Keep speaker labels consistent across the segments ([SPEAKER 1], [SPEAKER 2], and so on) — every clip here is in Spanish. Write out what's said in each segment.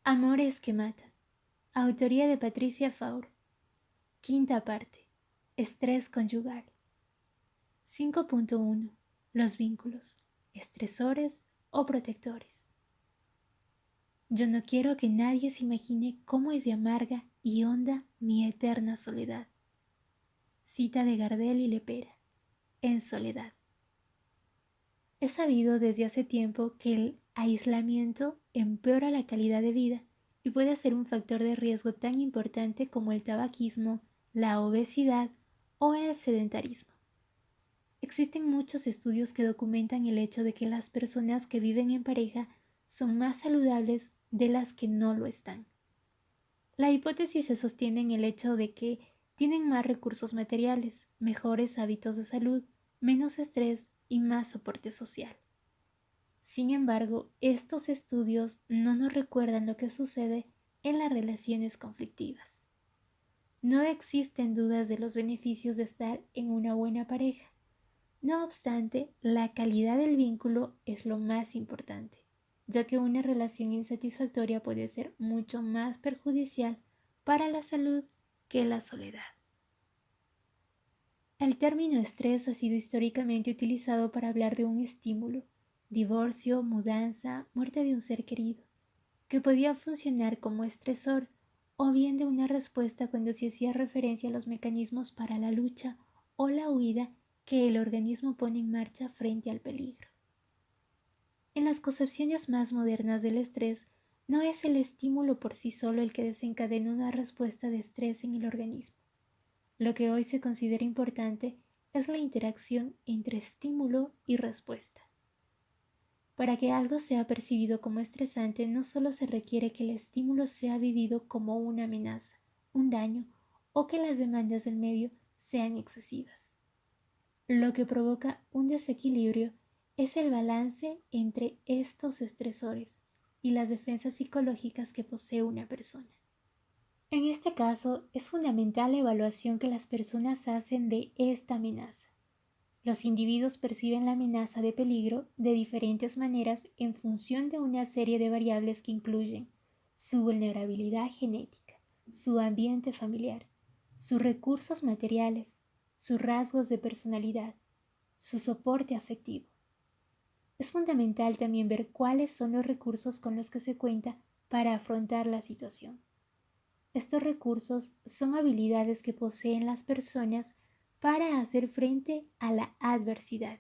[SPEAKER 1] Amores que matan. Autoría de Patricia Faur. Quinta parte. Estrés conyugal. 5.1. Los vínculos. Estresores o protectores. Yo no quiero que nadie se imagine cómo es de amarga y honda mi eterna soledad. Cita de Gardel y Lepera. En soledad. He sabido desde hace tiempo que el aislamiento empeora la calidad de vida y puede ser un factor de riesgo tan importante como el tabaquismo, la obesidad o el sedentarismo. Existen muchos estudios que documentan el hecho de que las personas que viven en pareja son más saludables de las que no lo están. La hipótesis se sostiene en el hecho de que tienen más recursos materiales, mejores hábitos de salud, menos estrés y más soporte social. Sin embargo, estos estudios no nos recuerdan lo que sucede en las relaciones conflictivas. No existen dudas de los beneficios de estar en una buena pareja. No obstante, la calidad del vínculo es lo más importante, ya que una relación insatisfactoria puede ser mucho más perjudicial para la salud que la soledad. El término estrés ha sido históricamente utilizado para hablar de un estímulo, divorcio, mudanza, muerte de un ser querido, que podía funcionar como estresor o bien de una respuesta cuando se hacía referencia a los mecanismos para la lucha o la huida que el organismo pone en marcha frente al peligro. En las concepciones más modernas del estrés, no es el estímulo por sí solo el que desencadena una respuesta de estrés en el organismo. Lo que hoy se considera importante es la interacción entre estímulo y respuesta. Para que algo sea percibido como estresante, no solo se requiere que el estímulo sea vivido como una amenaza, un daño o que las demandas del medio sean excesivas. Lo que provoca un desequilibrio es el balance entre estos estresores y las defensas psicológicas que posee una persona. En este caso, es fundamental la evaluación que las personas hacen de esta amenaza. Los individuos perciben la amenaza de peligro de diferentes maneras en función de una serie de variables que incluyen su vulnerabilidad genética, su ambiente familiar, sus recursos materiales, sus rasgos de personalidad, su soporte afectivo. Es fundamental también ver cuáles son los recursos con los que se cuenta para afrontar la situación. Estos recursos son habilidades que poseen las personas para hacer frente a la adversidad.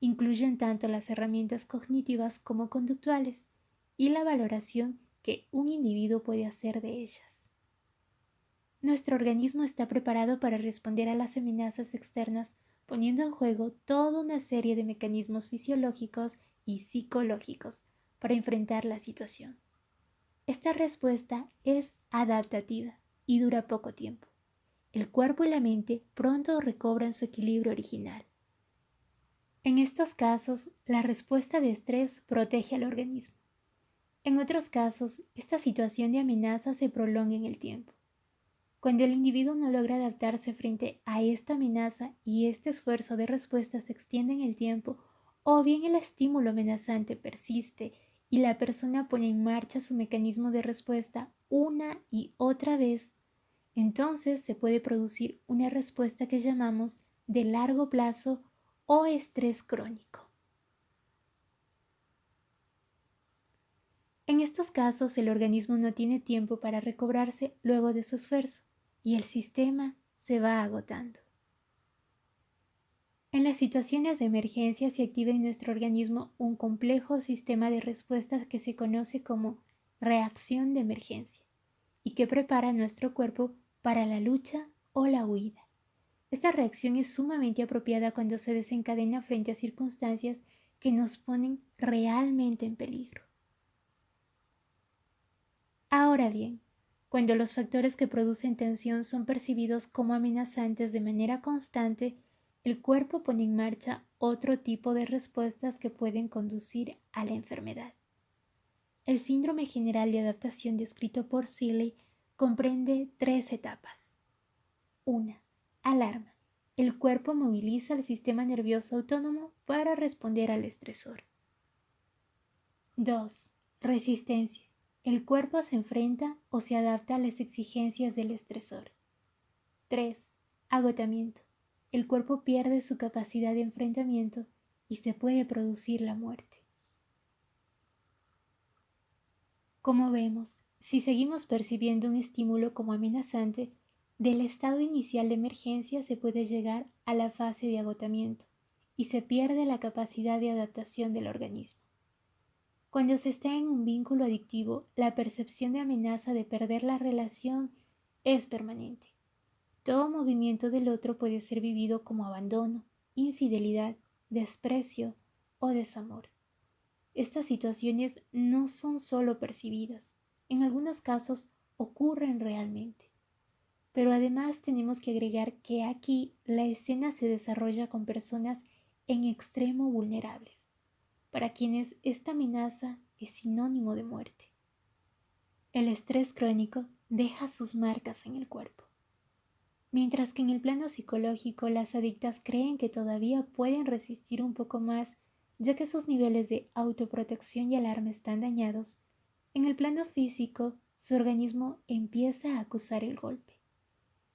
[SPEAKER 1] Incluyen tanto las herramientas cognitivas como conductuales y la valoración que un individuo puede hacer de ellas. Nuestro organismo está preparado para responder a las amenazas externas poniendo en juego toda una serie de mecanismos fisiológicos y psicológicos para enfrentar la situación. Esta respuesta es adaptativa y dura poco tiempo. El cuerpo y la mente pronto recobran su equilibrio original. En estos casos, la respuesta de estrés protege al organismo. En otros casos, esta situación de amenaza se prolonga en el tiempo. Cuando el individuo no logra adaptarse frente a esta amenaza y este esfuerzo de respuesta se extiende en el tiempo, o bien el estímulo amenazante persiste y la persona pone en marcha su mecanismo de respuesta una y otra vez, entonces se puede producir una respuesta que llamamos de largo plazo o estrés crónico. En estos casos, el organismo no tiene tiempo para recobrarse luego de su esfuerzo y el sistema se va agotando. En las situaciones de emergencia se activa en nuestro organismo un complejo sistema de respuestas que se conoce como reacción de emergencia y que prepara a nuestro cuerpo para la lucha o la huida. Esta reacción es sumamente apropiada cuando se desencadena frente a circunstancias que nos ponen realmente en peligro. Ahora bien, cuando los factores que producen tensión son percibidos como amenazantes de manera constante, el cuerpo pone en marcha otro tipo de respuestas que pueden conducir a la enfermedad. El síndrome general de adaptación descrito por Seeley comprende 3 etapas. 1. Alarma. El cuerpo moviliza el sistema nervioso autónomo para responder al estresor. 2. Resistencia. El cuerpo se enfrenta o se adapta a las exigencias del estresor. 3. Agotamiento. El cuerpo pierde su capacidad de enfrentamiento y se puede producir la muerte. Como vemos, si seguimos percibiendo un estímulo como amenazante, del estado inicial de emergencia se puede llegar a la fase de agotamiento y se pierde la capacidad de adaptación del organismo. Cuando se está en un vínculo adictivo, la percepción de amenaza de perder la relación es permanente. Todo movimiento del otro puede ser vivido como abandono, infidelidad, desprecio o desamor. Estas situaciones no son solo percibidas, en algunos casos ocurren realmente. Pero además tenemos que agregar que aquí la escena se desarrolla con personas en extremo vulnerables, para quienes esta amenaza es sinónimo de muerte. El estrés crónico deja sus marcas en el cuerpo. Mientras que en el plano psicológico las adictas creen que todavía pueden resistir un poco más, ya que sus niveles de autoprotección y alarma están dañados, en el plano físico su organismo empieza a acusar el golpe.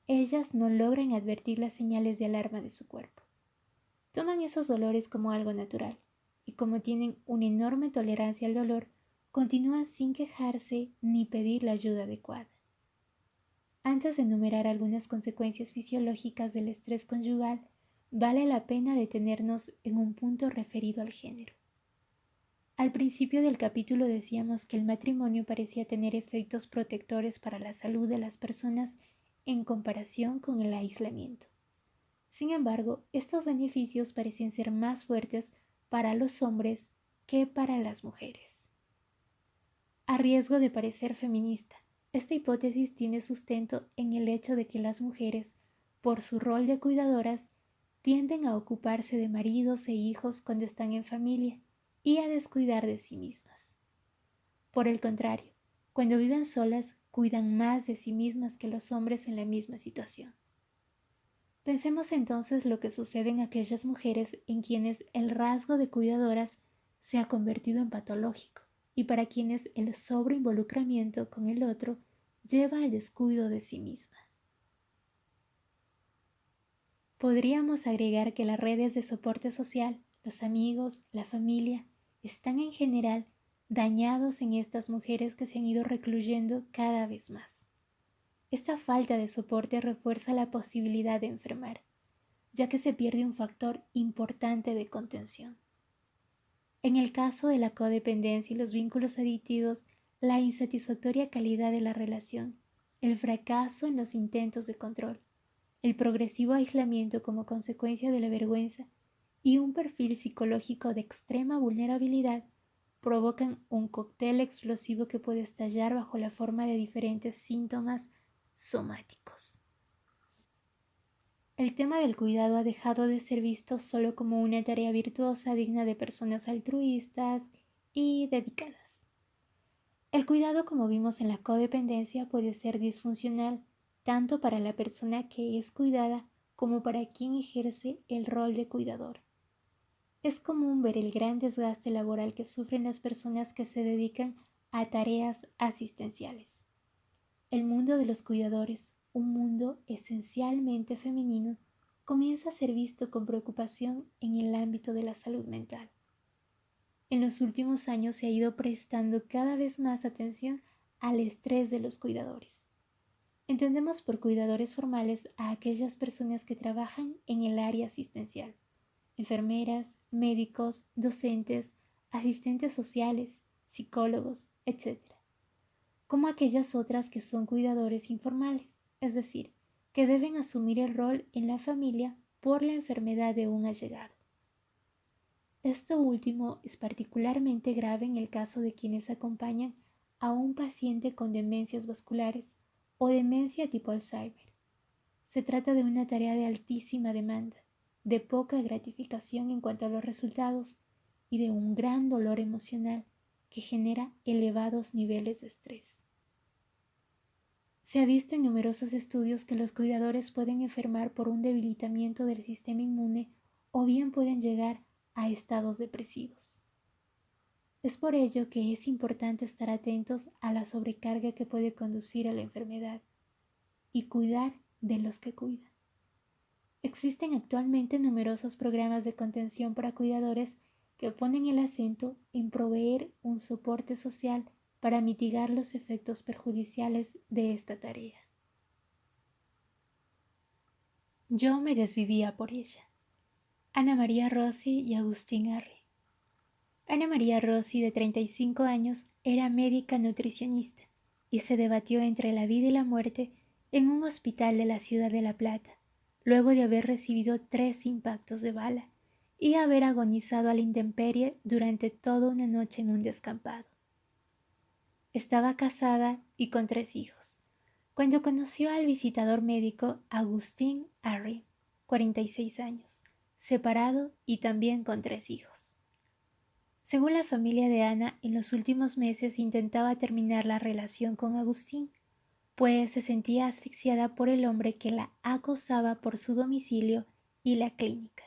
[SPEAKER 1] Ellas no logran advertir las señales de alarma de su cuerpo. Toman esos dolores como algo natural y como tienen una enorme tolerancia al dolor, continúan sin quejarse ni pedir la ayuda adecuada. Antes de enumerar algunas consecuencias fisiológicas del estrés conyugal, vale la pena detenernos en un punto referido al género. Al principio del capítulo decíamos que el matrimonio parecía tener efectos protectores para la salud de las personas en comparación con el aislamiento. Sin embargo, estos beneficios parecen ser más fuertes para los hombres que para las mujeres. A riesgo de parecer feminista, esta hipótesis tiene sustento en el hecho de que las mujeres, por su rol de cuidadoras, tienden a ocuparse de maridos e hijos cuando están en familia y a descuidar de sí mismas. Por el contrario, cuando viven solas, cuidan más de sí mismas que los hombres en la misma situación. Pensemos entonces lo que sucede en aquellas mujeres en quienes el rasgo de cuidadoras se ha convertido en patológico y para quienes el sobreinvolucramiento con el otro lleva al descuido de sí misma. Podríamos agregar que las redes de soporte social, los amigos, la familia, están en general dañados en estas mujeres que se han ido recluyendo cada vez más. Esta falta de soporte refuerza la posibilidad de enfermar, ya que se pierde un factor importante de contención. En el caso de la codependencia y los vínculos adictivos, la insatisfactoria calidad de la relación, el fracaso en los intentos de control, el progresivo aislamiento como consecuencia de la vergüenza y un perfil psicológico de extrema vulnerabilidad provocan un cóctel explosivo que puede estallar bajo la forma de diferentes síntomas somáticos. El tema del cuidado ha dejado de ser visto solo como una tarea virtuosa digna de personas altruistas y dedicadas. El cuidado, como vimos en la codependencia, puede ser disfuncional tanto para la persona que es cuidada como para quien ejerce el rol de cuidador. Es común ver el gran desgaste laboral que sufren las personas que se dedican a tareas asistenciales. El mundo de los cuidadores, un mundo esencialmente femenino, comienza a ser visto con preocupación en el ámbito de la salud mental. En los últimos años se ha ido prestando cada vez más atención al estrés de los cuidadores. Entendemos por cuidadores formales a aquellas personas que trabajan en el área asistencial, enfermeras, médicos, docentes, asistentes sociales, psicólogos, etc., como aquellas otras que son cuidadores informales, es decir, que deben asumir el rol en la familia por la enfermedad de un allegado. Esto último es particularmente grave en el caso de quienes acompañan a un paciente con demencias vasculares o demencia tipo Alzheimer. Se trata de una tarea de altísima demanda, de poca gratificación en cuanto a los resultados y de un gran dolor emocional que genera elevados niveles de estrés. Se ha visto en numerosos estudios que los cuidadores pueden enfermar por un debilitamiento del sistema inmune o bien pueden llegar a estados depresivos. Es por ello que es importante estar atentos a la sobrecarga que puede conducir a la enfermedad y cuidar de los que cuidan. Existen actualmente numerosos programas de contención para cuidadores que ponen el acento en proveer un soporte social para mitigar los efectos perjudiciales de esta tarea. Yo me desvivía por ella. Ana María Rossi y Agustín Arri. Ana María Rossi, de 35 años, era médica nutricionista y se debatió entre la vida y la muerte en un hospital de la ciudad de La Plata, luego de haber recibido 3 impactos de bala y haber agonizado a la intemperie durante toda una noche en un descampado. Estaba casada y con 3 hijos, cuando conoció al visitador médico Agustín Arri, 46 años, separado y también con 3 hijos. Según la familia de Ana, en los últimos meses intentaba terminar la relación con Agustín, pues se sentía asfixiada por el hombre que la acosaba por su domicilio y la clínica.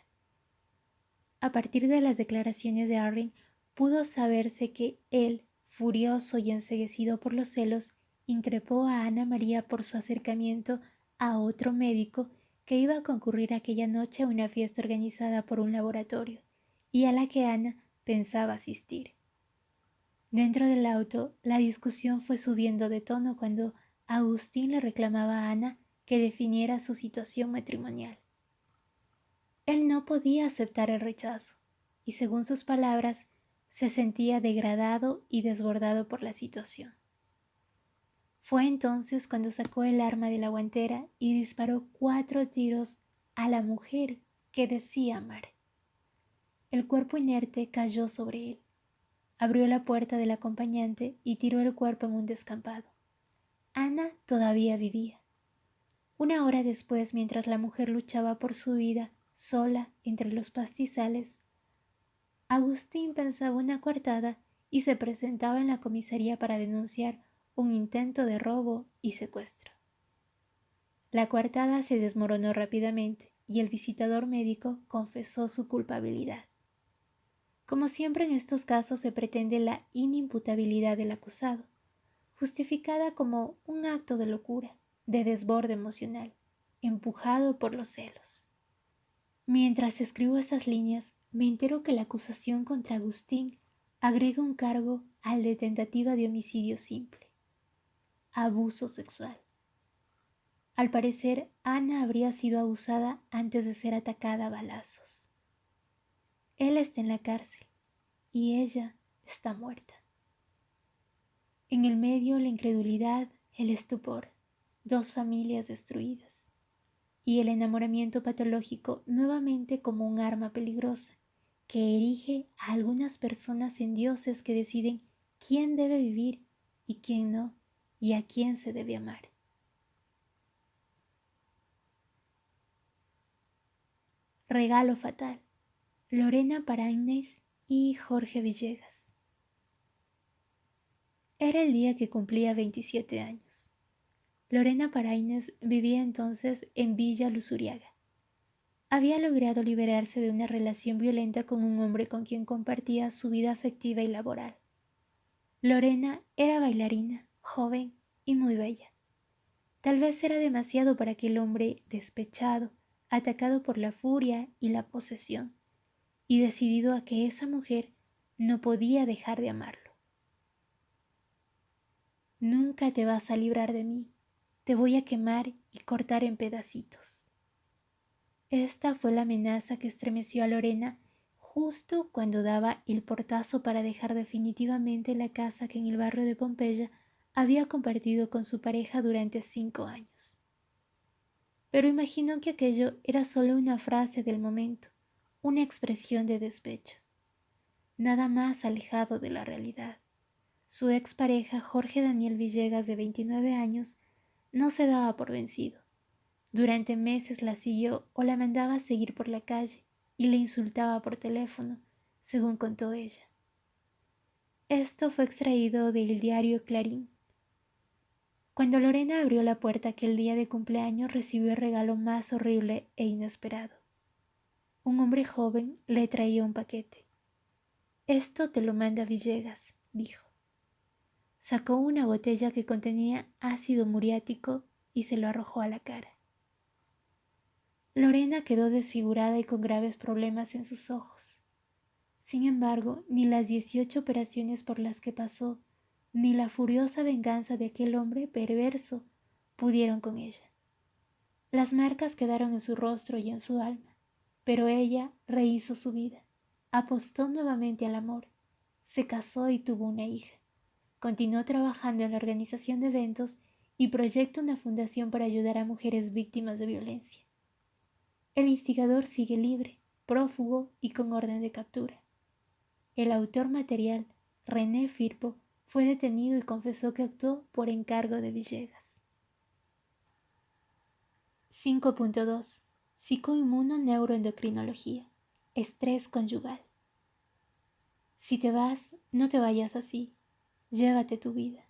[SPEAKER 1] A partir de las declaraciones de Arrin, pudo saberse que él, furioso y enceguecido por los celos, increpó a Ana María por su acercamiento a otro médico que iba a concurrir aquella noche a una fiesta organizada por un laboratorio, y a la que Ana pensaba asistir. Dentro del auto, la discusión fue subiendo de tono cuando Agustín le reclamaba a Ana que definiera su situación matrimonial. Él no podía aceptar el rechazo, y según sus palabras, se sentía degradado y desbordado por la situación. Fue entonces cuando sacó el arma de la guantera y disparó 4 tiros a la mujer que decía amar. El cuerpo inerte cayó sobre él. Abrió la puerta del acompañante y tiró el cuerpo en un descampado. Ana todavía vivía. Una hora después, mientras la mujer luchaba por su vida, sola entre los pastizales, Agustín pensaba una coartada y se presentaba en la comisaría para denunciar un intento de robo y secuestro. La coartada se desmoronó rápidamente y el visitador médico confesó su culpabilidad. Como siempre en estos casos se pretende la inimputabilidad del acusado, justificada como un acto de locura, de desborde emocional, empujado por los celos. Mientras escribo esas líneas, me entero que la acusación contra Agustín agrega un cargo al de tentativa de homicidio simple, abuso sexual. Al parecer, Ana habría sido abusada antes de ser atacada a balazos. Él está en la cárcel y ella está muerta. En el medio, la incredulidad, el estupor, 2 familias destruidas, y el enamoramiento patológico nuevamente como un arma peligrosa que erige a algunas personas en dioses que deciden quién debe vivir y quién no, y a quién se debe amar. Regalo fatal. Lorena Paraines y Jorge Villegas. Era el día que cumplía 27 años. Lorena Paraines vivía entonces en Villa Luzuriaga. Había logrado liberarse de una relación violenta con un hombre con quien compartía su vida afectiva y laboral. Lorena era bailarina, joven y muy bella. Tal vez era demasiado para aquel hombre despechado, atacado por la furia y la posesión, y decidido a que esa mujer no podía dejar de amarlo. Nunca te vas a librar de mí, te voy a quemar y cortar en pedacitos. Esta fue la amenaza que estremeció a Lorena justo cuando daba el portazo para dejar definitivamente la casa que en el barrio de Pompeya había compartido con su pareja durante 5 años. Pero imaginó que aquello era solo una frase del momento, una expresión de despecho, nada más alejado de la realidad. Su expareja, Jorge Daniel Villegas, de 29 años, no se daba por vencido. Durante meses la siguió o la mandaba a seguir por la calle y le insultaba por teléfono, según contó ella. Esto fue extraído del diario Clarín. Cuando Lorena abrió la puerta aquel día de cumpleaños, recibió el regalo más horrible e inesperado. Un hombre joven le traía un paquete. Esto te lo manda Villegas, dijo. Sacó una botella que contenía ácido muriático y se lo arrojó a la cara. Lorena quedó desfigurada y con graves problemas en sus ojos. Sin embargo, ni las 18 operaciones por las que pasó, ni la furiosa venganza de aquel hombre perverso pudieron con ella. Las marcas quedaron en su rostro y en su alma, pero ella rehizo su vida, apostó nuevamente al amor, se casó y tuvo una hija. Continuó trabajando en la organización de eventos y proyecta una fundación para ayudar a mujeres víctimas de violencia. El instigador sigue libre, prófugo y con orden de captura. El autor material, René Firpo, fue detenido y confesó que actuó por encargo de Villegas. 5.2. Psicoinmunoneuroendocrinología. Estrés conyugal. Si te vas, no te vayas así. Llévate tu vida.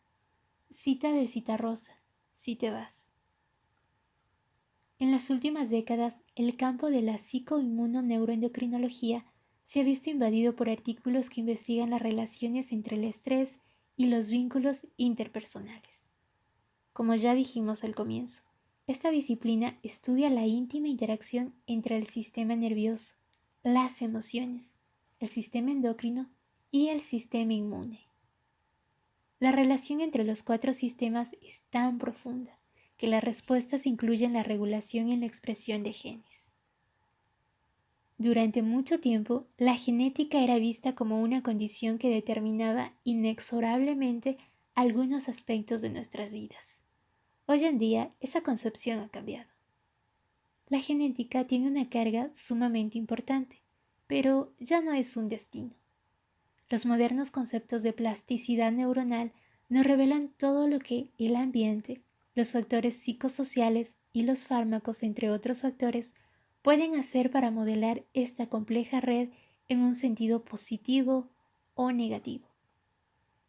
[SPEAKER 1] Cita de Citarrosa. Si te vas. En las últimas décadas, el campo de la psicoinmunoneuroendocrinología se ha visto invadido por artículos que investigan las relaciones entre el estrés y los vínculos interpersonales. Como ya dijimos al comienzo, esta disciplina estudia la íntima interacción entre el sistema nervioso, las emociones, el sistema endocrino y el sistema inmune. La relación entre los cuatro sistemas es tan profunda que las respuestas incluyen la regulación y la expresión de genes. Durante mucho tiempo, la genética era vista como una condición que determinaba inexorablemente algunos aspectos de nuestras vidas. Hoy en día, esa concepción ha cambiado. La genética tiene una carga sumamente importante, pero ya no es un destino. Los modernos conceptos de plasticidad neuronal nos revelan todo lo que el ambiente, los factores psicosociales y los fármacos, entre otros factores, pueden hacer para modelar esta compleja red en un sentido positivo o negativo.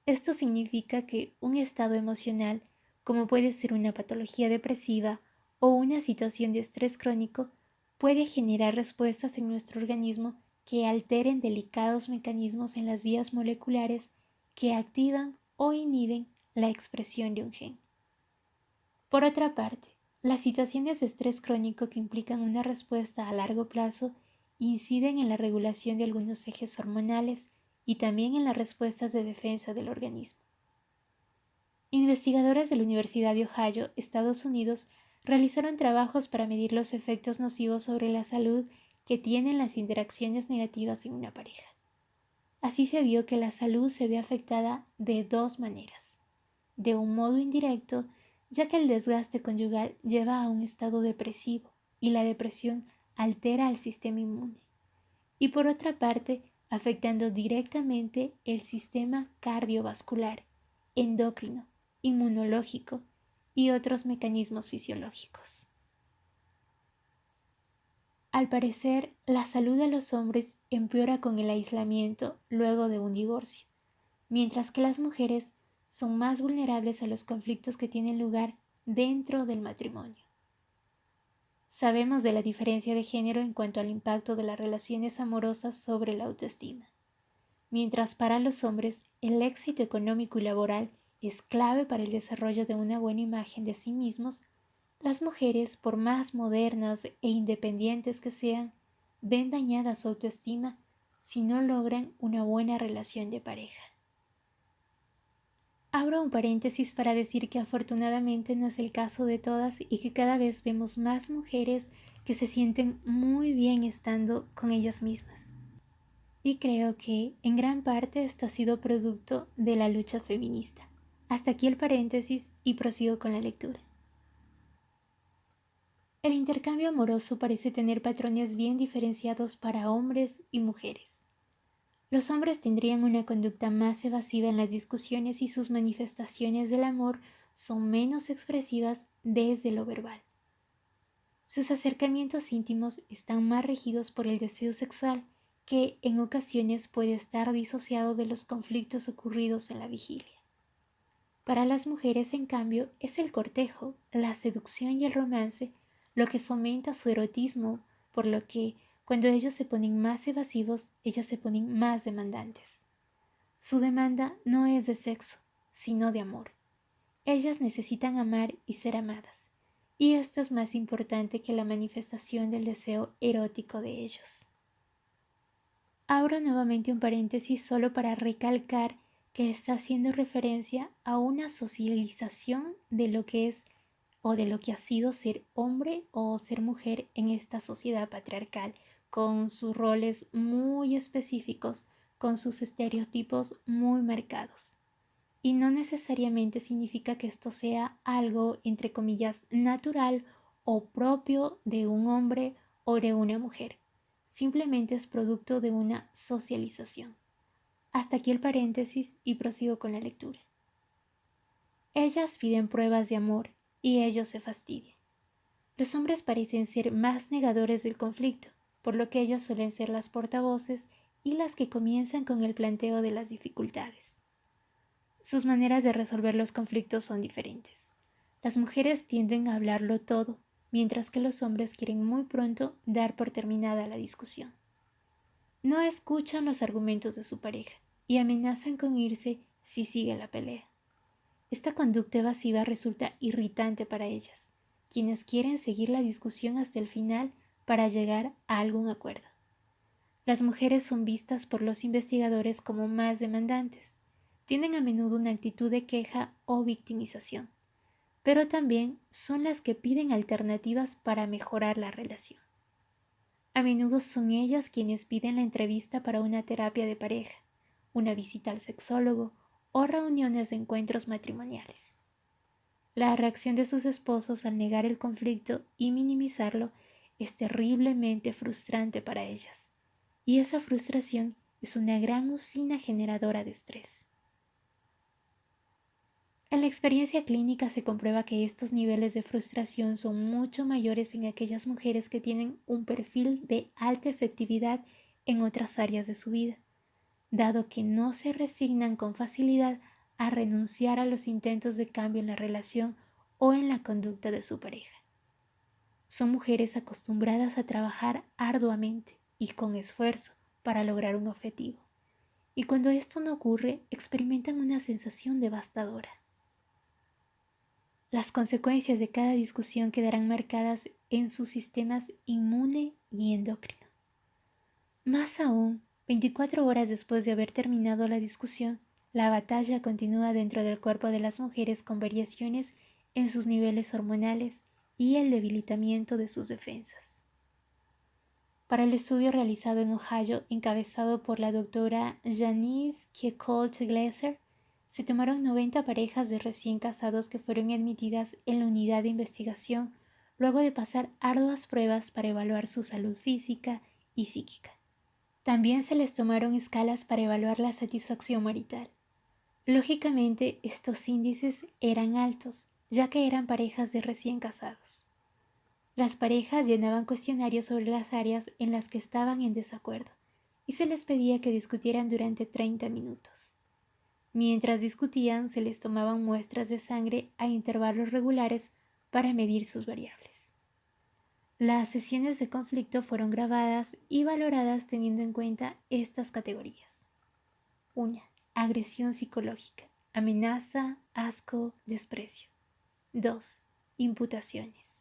[SPEAKER 1] Esto significa que un estado emocional, como puede ser una patología depresiva o una situación de estrés crónico, puede generar respuestas en nuestro organismo que alteren delicados mecanismos en las vías moleculares que activan o inhiben la expresión de un gen. Por otra parte, las situaciones de estrés crónico que implican una respuesta a largo plazo inciden en la regulación de algunos ejes hormonales y también en las respuestas de defensa del organismo. Investigadores de la Universidad de Ohio, Estados Unidos, realizaron trabajos para medir los efectos nocivos sobre la salud que tienen las interacciones negativas en una pareja. Así se vio que la salud se ve afectada de dos maneras. De un modo indirecto, ya que el desgaste conyugal lleva a un estado depresivo y la depresión altera al sistema inmune. Y por otra parte, afectando directamente el sistema cardiovascular, endocrino, inmunológico y otros mecanismos fisiológicos. Al parecer, la salud de los hombres empeora con el aislamiento luego de un divorcio, mientras que las mujeres son más vulnerables a los conflictos que tienen lugar dentro del matrimonio. Sabemos de la diferencia de género en cuanto al impacto de las relaciones amorosas sobre la autoestima. Mientras para los hombres el éxito económico y laboral es clave para el desarrollo de una buena imagen de sí mismos, las mujeres, por más modernas e independientes que sean, ven dañada su autoestima si no logran una buena relación de pareja. Abro un paréntesis para decir que afortunadamente no es el caso de todas y que cada vez vemos más mujeres que se sienten muy bien estando con ellas mismas. Y creo que en gran parte esto ha sido producto de la lucha feminista. Hasta aquí el paréntesis y prosigo con la lectura. El intercambio amoroso parece tener patrones bien diferenciados para hombres y mujeres. Los hombres tendrían una conducta más evasiva en las discusiones y sus manifestaciones del amor son menos expresivas desde lo verbal. Sus acercamientos íntimos están más regidos por el deseo sexual que en ocasiones puede estar disociado de los conflictos ocurridos en la vigilia. Para las mujeres, en cambio, es el cortejo, la seducción y el romance lo que fomenta su erotismo, por lo que Cuando ellos se ponen más evasivos, ellas se ponen más demandantes. Su demanda no es de sexo, sino de amor. Ellas necesitan amar y ser amadas, y esto es más importante que la manifestación del deseo erótico de ellos. Abro nuevamente un paréntesis solo para recalcar que está haciendo referencia a una socialización de lo que es o de lo que ha sido ser hombre o ser mujer en esta sociedad patriarcal, con sus roles muy específicos, con sus estereotipos muy marcados. Y no necesariamente significa que esto sea algo, entre comillas, natural o propio de un hombre o de una mujer. Simplemente es producto de una socialización. Hasta aquí el paréntesis y prosigo con la lectura. Ellas piden pruebas de amor y ellos se fastidian. Los hombres parecen ser más negadores del conflicto, por lo que ellas suelen ser las portavoces y las que comienzan con el planteo de las dificultades. Sus maneras de resolver los conflictos son diferentes. Las mujeres tienden a hablarlo todo, mientras que los hombres quieren muy pronto dar por terminada la discusión. No escuchan los argumentos de su pareja y amenazan con irse si sigue la pelea. Esta conducta evasiva resulta irritante para ellas, quienes quieren seguir la discusión hasta el final para llegar a algún acuerdo. Las mujeres son vistas por los investigadores como más demandantes. Tienen a menudo una actitud de queja o victimización, pero también son las que piden alternativas para mejorar la relación. A menudo son ellas quienes piden la entrevista para una terapia de pareja, una visita al sexólogo o reuniones de encuentros matrimoniales. La reacción de sus esposos al negar el conflicto y minimizarlo es terriblemente frustrante para ellas, y esa frustración es una gran usina generadora de estrés. En la experiencia clínica se comprueba que estos niveles de frustración son mucho mayores en aquellas mujeres que tienen un perfil de alta efectividad en otras áreas de su vida, dado que no se resignan con facilidad a renunciar a los intentos de cambio en la relación o en la conducta de su pareja. Son mujeres acostumbradas a trabajar arduamente y con esfuerzo para lograr un objetivo, y cuando esto no ocurre, experimentan una sensación devastadora. Las consecuencias de cada discusión quedarán marcadas en sus sistemas inmune y endocrino. Más aún, 24 horas después de haber terminado la discusión, la batalla continúa dentro del cuerpo de las mujeres con variaciones en sus niveles hormonales y el debilitamiento de sus defensas. Para el estudio realizado en Ohio, encabezado por la doctora Janice Kiecolt-Glaser, se tomaron 90 parejas de recién casados que fueron admitidas en la unidad de investigación luego de pasar arduas pruebas para evaluar su salud física y psíquica. También se les tomaron escalas para evaluar la satisfacción marital. Lógicamente, estos índices eran altos, ya que eran parejas de recién casados. Las parejas llenaban cuestionarios sobre las áreas en las que estaban en desacuerdo y se les pedía que discutieran durante 30 minutos. Mientras discutían, se les tomaban muestras de sangre a intervalos regulares para medir sus variables. Las sesiones de conflicto fueron grabadas y valoradas teniendo en cuenta estas categorías. 1. Agresión psicológica, amenaza, asco, desprecio. 2. Imputaciones.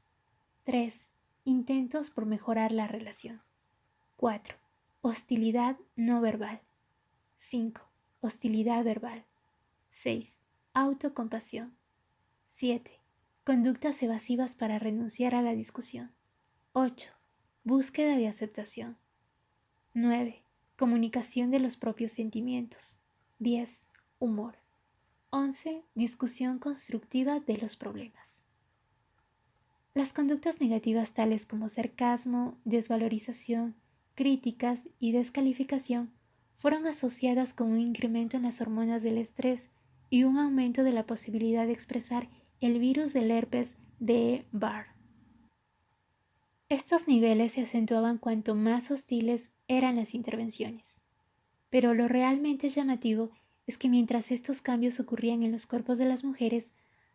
[SPEAKER 1] 3. Intentos por mejorar la relación. 4. Hostilidad no verbal. 5. Hostilidad verbal. 6. Autocompasión. 7. Conductas evasivas para renunciar a la discusión. 8. Búsqueda de aceptación. 9. Comunicación de los propios sentimientos. 10. Humor. 11. Discusión constructiva de los problemas. Las conductas negativas tales como sarcasmo, desvalorización, críticas y descalificación fueron asociadas con un incremento en las hormonas del estrés y un aumento de la posibilidad de expresar el virus del herpes de Barr. Estos niveles se acentuaban cuanto más hostiles eran las intervenciones. Pero lo realmente llamativo es que mientras estos cambios ocurrían en los cuerpos de las mujeres,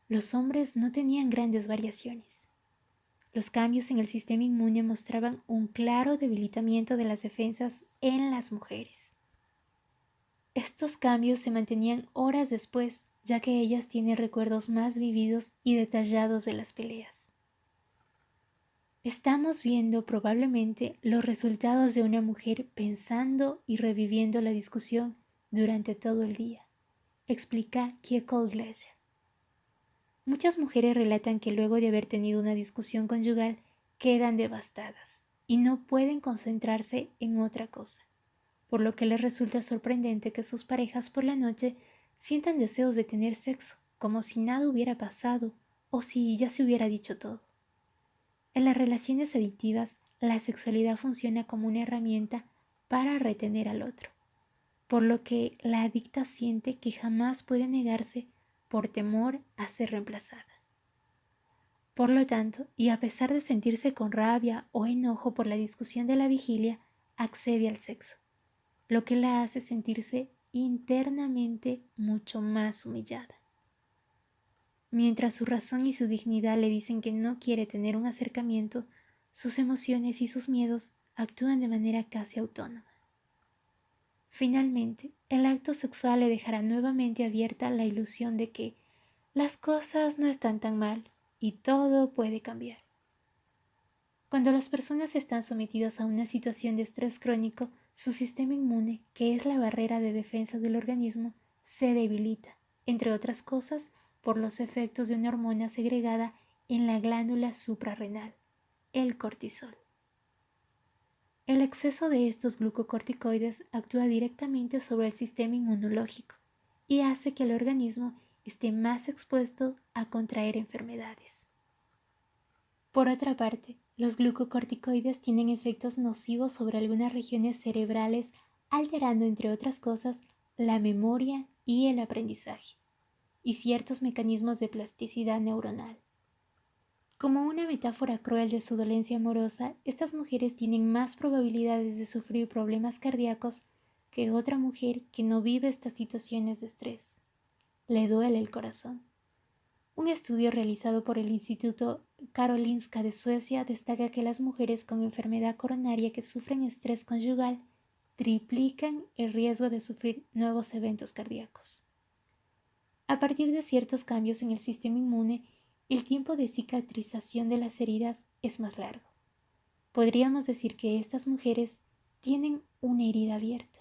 [SPEAKER 1] los hombres no tenían grandes variaciones. Los cambios en el sistema inmune mostraban un claro debilitamiento de las defensas en las mujeres. Estos cambios se mantenían horas después, ya que ellas tienen recuerdos más vividos y detallados de las peleas. Estamos viendo probablemente los resultados de una mujer pensando y reviviendo la discusión durante todo el día, explica Kiekel Glaser. Muchas mujeres relatan que luego de haber tenido una discusión conyugal quedan devastadas y no pueden concentrarse en otra cosa, por lo que les resulta sorprendente que sus parejas por la noche sientan deseos de tener sexo, como si nada hubiera pasado o si ya se hubiera dicho todo. En las relaciones adictivas, la sexualidad funciona como una herramienta para retener al otro, por lo que la adicta siente que jamás puede negarse por temor a ser reemplazada. Por lo tanto, y a pesar de sentirse con rabia o enojo por la discusión de la vigilia, accede al sexo, lo que la hace sentirse internamente mucho más humillada. Mientras su razón y su dignidad le dicen que no quiere tener un acercamiento, sus emociones y sus miedos actúan de manera casi autónoma. Finalmente, el acto sexual le dejará nuevamente abierta la ilusión de que las cosas no están tan mal y todo puede cambiar. Cuando las personas están sometidas a una situación de estrés crónico, su sistema inmune, que es la barrera de defensa del organismo, se debilita, entre otras cosas, por los efectos de una hormona segregada en la glándula suprarrenal, el cortisol. El exceso de estos glucocorticoides actúa directamente sobre el sistema inmunológico y hace que el organismo esté más expuesto a contraer enfermedades. Por otra parte, los glucocorticoides tienen efectos nocivos sobre algunas regiones cerebrales, alterando, entre otras cosas, la memoria y el aprendizaje, y ciertos mecanismos de plasticidad neuronal. Como una metáfora cruel de su dolencia amorosa, estas mujeres tienen más probabilidades de sufrir problemas cardíacos que otra mujer que no vive estas situaciones de estrés. Le duele el corazón. Un estudio realizado por el Instituto Karolinska de Suecia destaca que las mujeres con enfermedad coronaria que sufren estrés conyugal triplican el riesgo de sufrir nuevos eventos cardíacos. A partir de ciertos cambios en el sistema inmune, el tiempo de cicatrización de las heridas es más largo. Podríamos decir que estas mujeres tienen una herida abierta.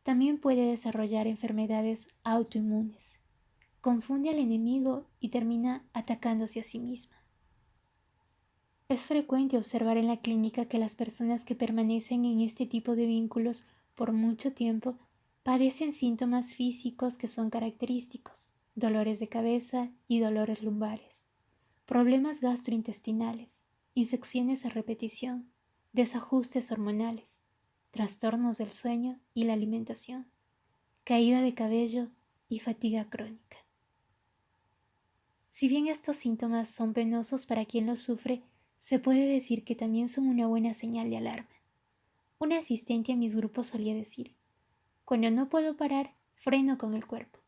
[SPEAKER 1] También puede desarrollar enfermedades autoinmunes. Confunde al enemigo y termina atacándose a sí misma. Es frecuente observar en la clínica que las personas que permanecen en este tipo de vínculos por mucho tiempo padecen síntomas físicos que son característicos, dolores de cabeza y dolores lumbares, problemas gastrointestinales, infecciones a repetición, desajustes hormonales, trastornos del sueño y la alimentación, caída de cabello y fatiga crónica. Si bien estos síntomas son penosos para quien los sufre, se puede decir que también son una buena señal de alarma. Una asistente a mis grupos solía decir: cuando no puedo parar, freno con el cuerpo.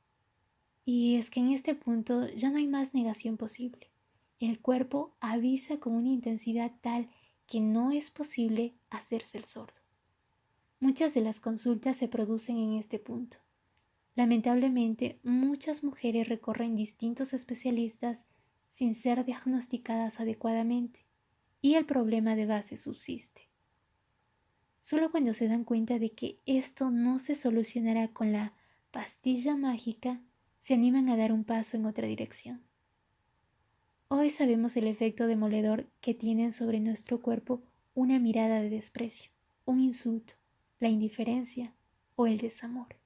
[SPEAKER 1] Y es que en este punto ya no hay más negación posible. El cuerpo avisa con una intensidad tal que no es posible hacerse el sordo. Muchas de las consultas se producen en este punto. Lamentablemente, muchas mujeres recorren distintos especialistas sin ser diagnosticadas adecuadamente y el problema de base subsiste. Solo cuando se dan cuenta de que esto no se solucionará con la pastilla mágica, se animan a dar un paso en otra dirección. Hoy sabemos el efecto demoledor que tienen sobre nuestro cuerpo una mirada de desprecio, un insulto, la indiferencia o el desamor.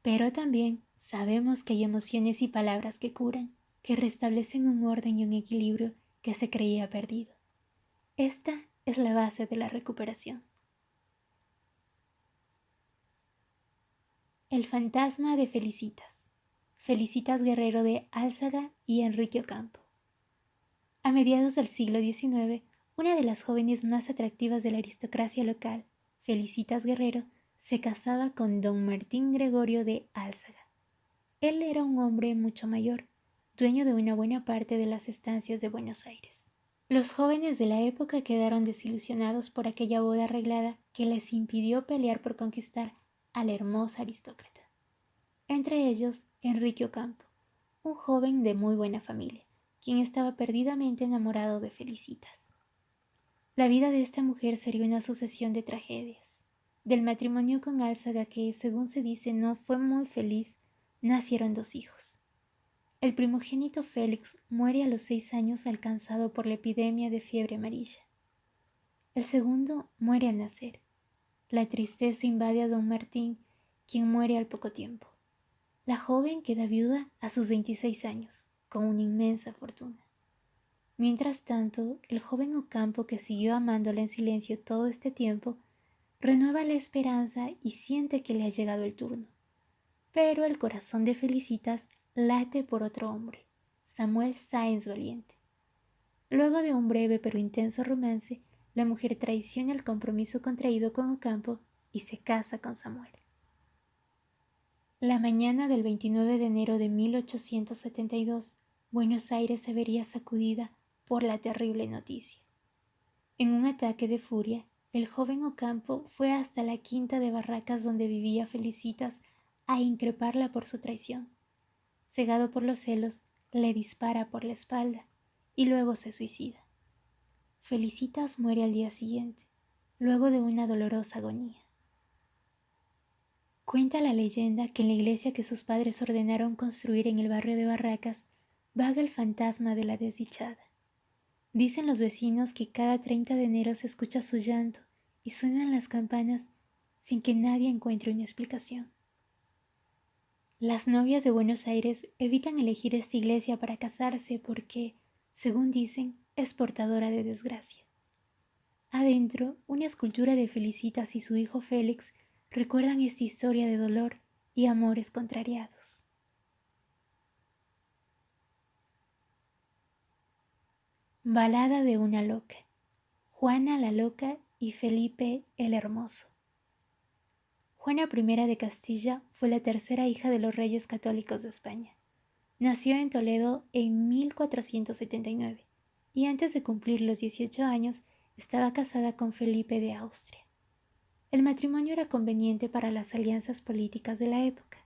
[SPEAKER 1] Pero también sabemos que hay emociones y palabras que curan, que restablecen un orden y un equilibrio que se creía perdido. Esta es la base de la recuperación. El fantasma de Felicitas. Felicitas Guerrero de Álzaga y Enrique Ocampo. A mediados del siglo XIX, una de las jóvenes más atractivas de la aristocracia local, Felicitas Guerrero, se casaba con don Martín Gregorio de Álzaga. Él era un hombre mucho mayor, dueño de una buena parte de las estancias de Buenos Aires. Los jóvenes de la época quedaron desilusionados por aquella boda arreglada que les impidió pelear por conquistar a la hermosa aristócrata. Entre ellos, Enrique Ocampo, un joven de muy buena familia, quien estaba perdidamente enamorado de Felicitas. La vida de esta mujer sería una sucesión de tragedias. Del matrimonio con Álzaga, que según se dice no fue muy feliz, nacieron 2 hijos. El primogénito Félix muere a los 6 años alcanzado por la epidemia de fiebre amarilla. El segundo muere al nacer. La tristeza invade a don Martín, quien muere al poco tiempo. La joven queda viuda a sus 26 años, con una inmensa fortuna. Mientras tanto, el joven Ocampo, que siguió amándola en silencio todo este tiempo, renueva la esperanza y siente que le ha llegado el turno. Pero el corazón de Felicitas late por otro hombre, Samuel Sáenz Valiente. Luego de un breve pero intenso romance, la mujer traiciona el compromiso contraído con Ocampo y se casa con Samuel. La mañana del 29 de enero de 1872, Buenos Aires se vería sacudida por la terrible noticia. En un ataque de furia, el joven Ocampo fue hasta la quinta de Barracas donde vivía Felicitas a increparla por su traición. Cegado por los celos, le dispara por la espalda y luego se suicida. Felicitas muere al día siguiente, luego de una dolorosa agonía. Cuenta la leyenda que en la iglesia que sus padres ordenaron construir en el barrio de Barracas vaga el fantasma de la desdichada. Dicen los vecinos que cada 30 de enero se escucha su llanto y suenan las campanas sin que nadie encuentre una explicación. Las novias de Buenos Aires evitan elegir esta iglesia para casarse porque, según dicen, es portadora de desgracia. Adentro, una escultura de Felicitas y su hijo Félix recuerdan esta historia de dolor y amores contrariados. Balada de una loca. Juana la loca y Felipe el hermoso. Juana I de Castilla fue la tercera hija de los reyes católicos de España. Nació en Toledo en 1479 y antes de cumplir los 18 años estaba casada con Felipe de Austria. El matrimonio era conveniente para las alianzas políticas de la época.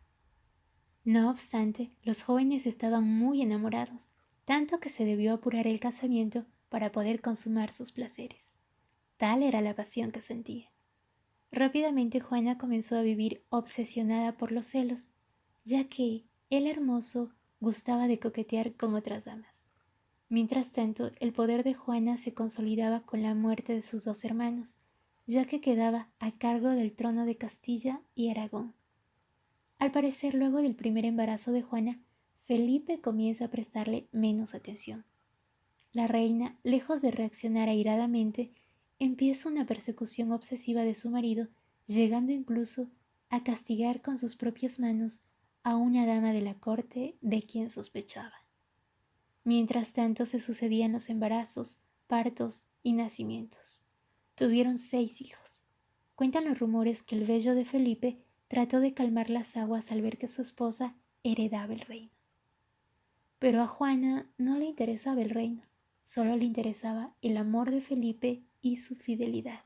[SPEAKER 1] No obstante, los jóvenes estaban muy enamorados, tanto que se debió apurar el casamiento para poder consumar sus placeres. Tal era la pasión que sentía. Rápidamente Juana comenzó a vivir obsesionada por los celos, ya que el hermoso gustaba de coquetear con otras damas. Mientras tanto, el poder de Juana se consolidaba con la muerte de sus 2 hermanos, ya que quedaba a cargo del trono de Castilla y Aragón. Al parecer, luego del primer embarazo de Juana, Felipe comienza a prestarle menos atención. La reina, lejos de reaccionar airadamente, empieza una persecución obsesiva de su marido, llegando incluso a castigar con sus propias manos a una dama de la corte de quien sospechaba. Mientras tanto se sucedían los embarazos, partos y nacimientos. Tuvieron 6 hijos. Cuentan los rumores que el bello de Felipe trató de calmar las aguas al ver que su esposa heredaba el reino. Pero a Juana no le interesaba el reino, solo le interesaba el amor de Felipe y su fidelidad.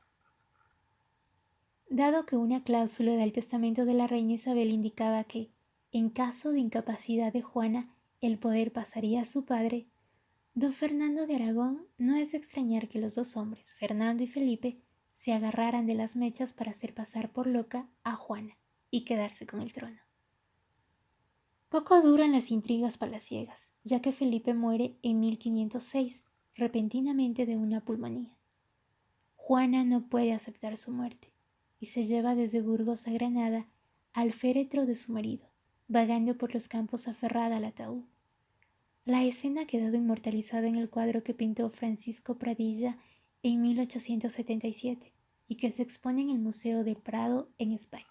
[SPEAKER 1] Dado que una cláusula del testamento de la reina Isabel indicaba que, en caso de incapacidad de Juana, el poder pasaría a su padre, don Fernando de Aragón no es de extrañar que los 2 hombres, Fernando y Felipe, se agarraran de las mechas para hacer pasar por loca a Juana y quedarse con el trono. Poco duran las intrigas palaciegas, ya que Felipe muere en 1506, repentinamente de una pulmonía. Juana no puede aceptar su muerte y se lleva desde Burgos a Granada al féretro de su marido, vagando por los campos aferrada al ataúd. La escena ha quedado inmortalizada en el cuadro que pintó Francisco Pradilla en 1877 y que se expone en el Museo del Prado en España.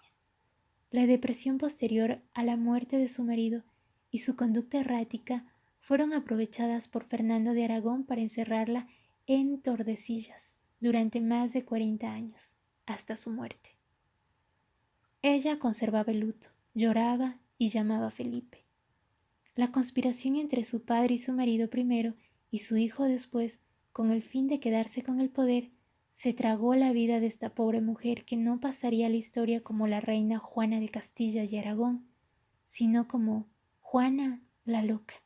[SPEAKER 1] La depresión posterior a la muerte de su marido y su conducta errática fueron aprovechadas por Fernando de Aragón para encerrarla en Tordesillas durante más de 40 años, hasta su muerte. Ella conservaba el luto, lloraba y llamaba a Felipe. La conspiración entre su padre y su marido primero y su hijo después, con el fin de quedarse con el poder, se tragó la vida de esta pobre mujer que no pasaría a la historia como la reina Juana de Castilla y Aragón, sino como Juana la loca.